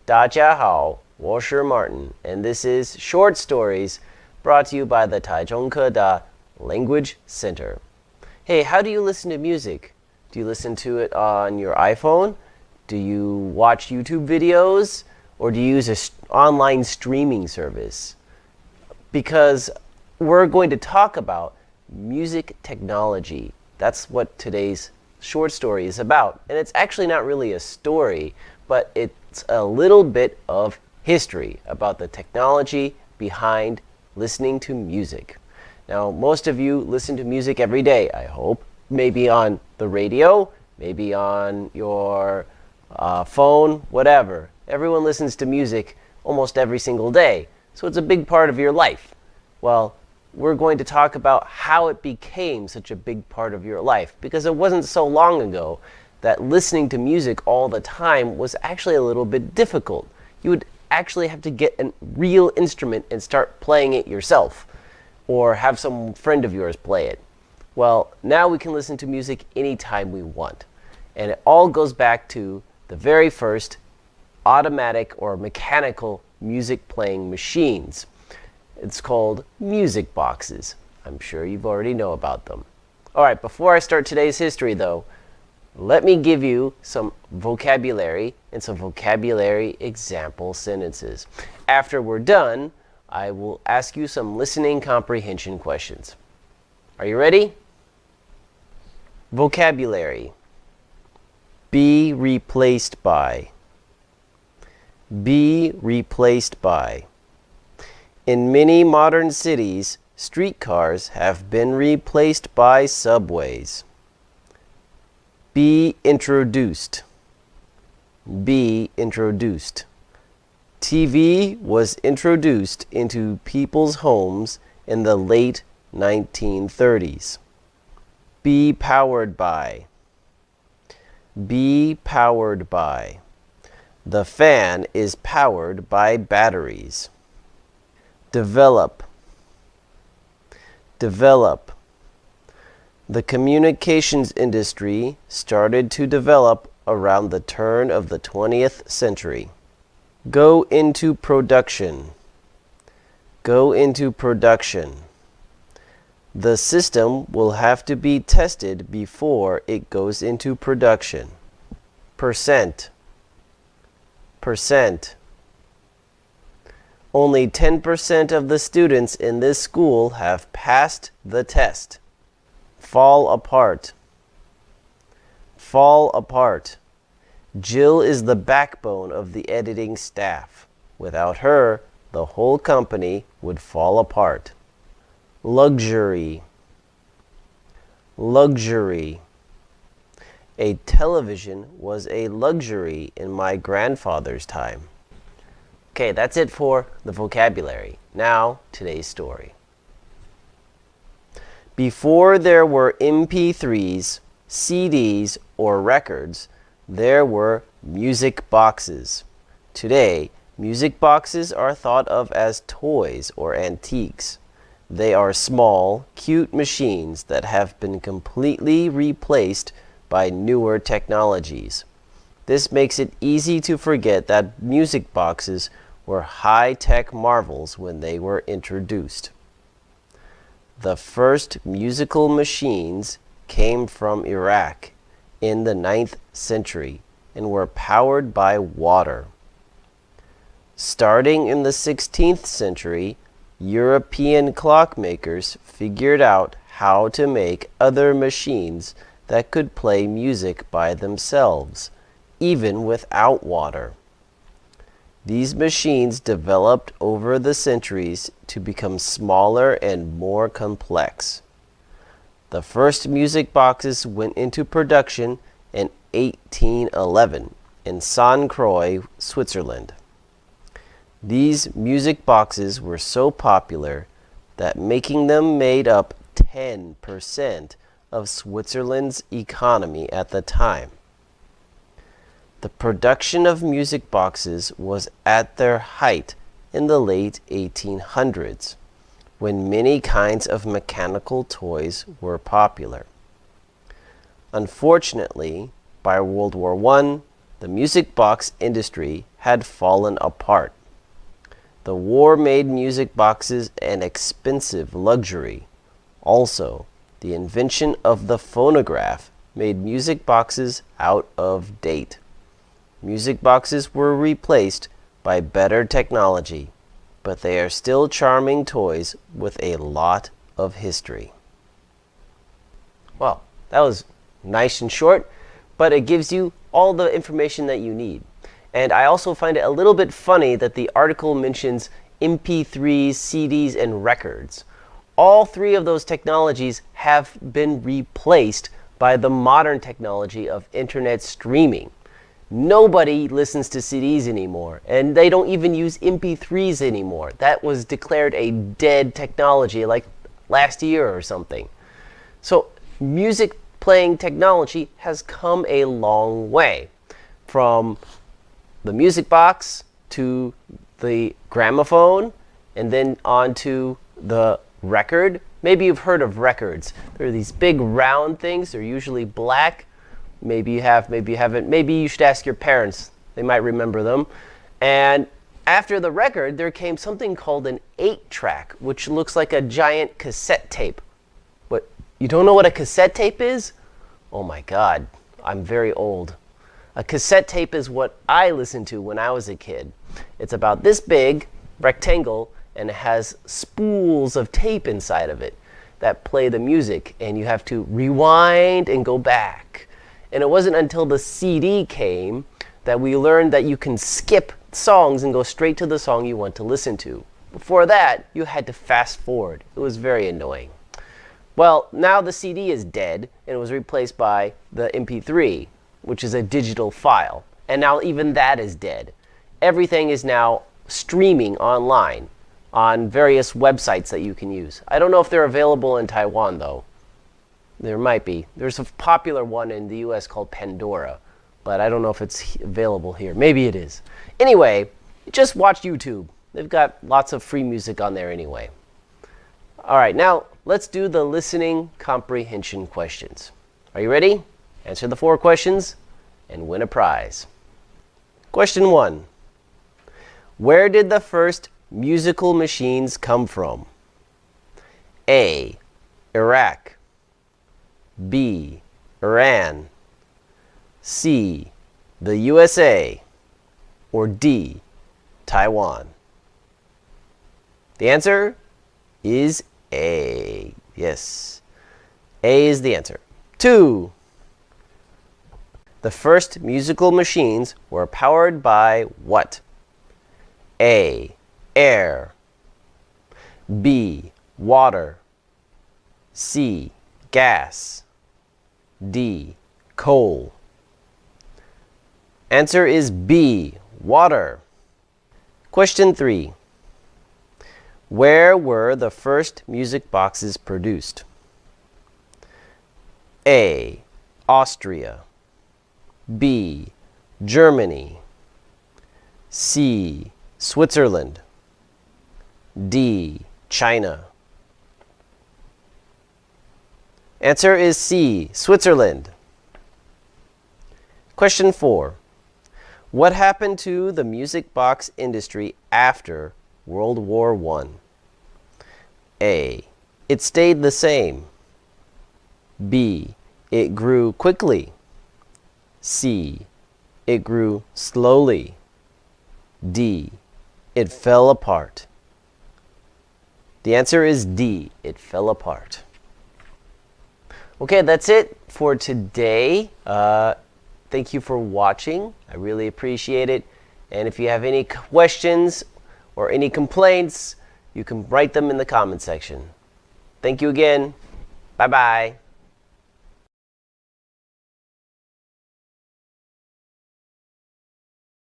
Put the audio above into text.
大家好，我是 Martin, and this is Short Stories brought to you by the Taichung Ke Language Center. Hey, how do you listen to music? Do you listen to it on your iPhone? Do you watch YouTube videos? Or do you use an online streaming service? Because we're going to talk about music technology. That's what today's short story is about. And it's actually not really a story, but it's a little bit of history about the technology behind listening to music. Now, most of you listen to music every day, I hope. Maybe on the radio, maybe on your phone, whatever. Everyone listens to music almost every single day, so it's a big part of your life. Well, we're going to talk about how it became such a big part of your life, because it wasn't so long ago that listening to music all the time was actually a little bit difficult. You would actually have to get a real instrument and start playing it yourself, or have some friend of yours play it. Well, now we can listen to music anytime we want. And it all goes back to the very first automatic or mechanical music playing machines. It's called music boxes. I'm sure you've already know about them. All right, before I start today's history though, let me give you some vocabulary and some vocabulary example sentences. After we're done, I will ask you some listening comprehension questions. Are you ready? Vocabulary. Be replaced by. Be replaced by. In many modern cities, streetcars have been replaced by subways. Be introduced. Be introduced. TV was introduced into people's homes in the late 1930s. Be powered by. Be powered by. The fan is powered by batteries. Develop. Develop. The communications industry started to develop around the turn of the 20th century. Go into production. Go into production. The system will have to be tested before it goes into production. Percent. Percent. Only 10% of the students in this school have passed the test. Fall apart. Fall apart. Jill is the backbone of the editing staff. Without her, the whole company would fall apart. Luxury. Luxury. A television was a luxury in my grandfather's time. Okay, that's it for the vocabulary. Now, today's story. Before there were MP3s, CDs, or records, there were music boxes. Today, music boxes are thought of as toys or antiques. They are small, cute machines that have been completely replaced by newer technologies. This makes it easy to forget that music boxes were high-tech marvels when they were introduced. The first musical machines came from Iraq in the 9th century and were powered by water. Starting in the 16th century, European clockmakers figured out how to make other machines that could play music by themselves, even without water. These machines developed over the centuries to become smaller and more complex. The first music boxes went into production in 1811 in St. Croix, Switzerland. These music boxes were so popular that making them made up 10% of Switzerland's economy at the time. The production of music boxes was at their height in the late 1800s, when many kinds of mechanical toys were popular. Unfortunately, by World War I, the music box industry had fallen apart. The war made music boxes an expensive luxury. Also, the invention of the phonograph made music boxes out of date. Music boxes were replaced by better technology, but they are still charming toys with a lot of history. Well, that was nice and short, but it gives you all the information that you need. And I also find it a little bit funny that the article mentions MP3s, CDs, and records. All three of those technologies have been replaced by the modern technology of internet streaming. Nobody listens to CDs anymore, and they don't even use MP3s anymore. That was declared a dead technology like last year or something. So music playing technology has come a long way, from the music box to the gramophone, and then onto the record. Maybe you've heard of records. They're these big round things. They're usually black. Maybe you have, maybe you haven't. Maybe you should ask your parents. They might remember them. And after the record, there came something called an 8-track, which looks like a giant cassette tape. But you don't know what a cassette tape is? Oh my God, I'm very old. A cassette tape is what I listened to when I was a kid. It's about this big, rectangle, and it has spools of tape inside of it that play the music, and you have to rewind and go back. And it wasn't until the CD came that we learned that you can skip songs and go straight to the song you want to listen to. Before that, you had to fast forward. It was very annoying. Well, now the CD is dead, and it was replaced by the MP3, which is a digital file. And now even that is dead. Everything is now streaming online on various websites that you can use. I don't know if they're available in Taiwan, though. There might be. There's a popular one in the US called Pandora, but I don't know if it's available here. Maybe it is. Anyway, just watch YouTube. They've got lots of free music on there anyway. All right, now let's do the listening comprehension questions. Are you ready? Answer the 4 questions and win a prize. Question 1. Where did the first musical machines come from? A. Iraq. B. Iran. C. The USA. Or D. Taiwan. The answer is A. Yes, A is the answer. 2. The first musical machines were powered by what? A. Air. B. Water. C. Gas. D. Coal. Answer is B. Water. Question 3. Where were the first music boxes produced? A. Austria. B. Germany. C. Switzerland. D. China. Answer is C. Switzerland. Question 4. What happened to the music box industry after World War I? A. It stayed the same. B. It grew quickly. C. It grew slowly. D. It fell apart. The answer is D. It fell apart. Okay, that's it for today. Thank you for watching. I really appreciate it. And if you have any questions or any complaints, you can write them in the comment section. Thank you again. Bye-bye.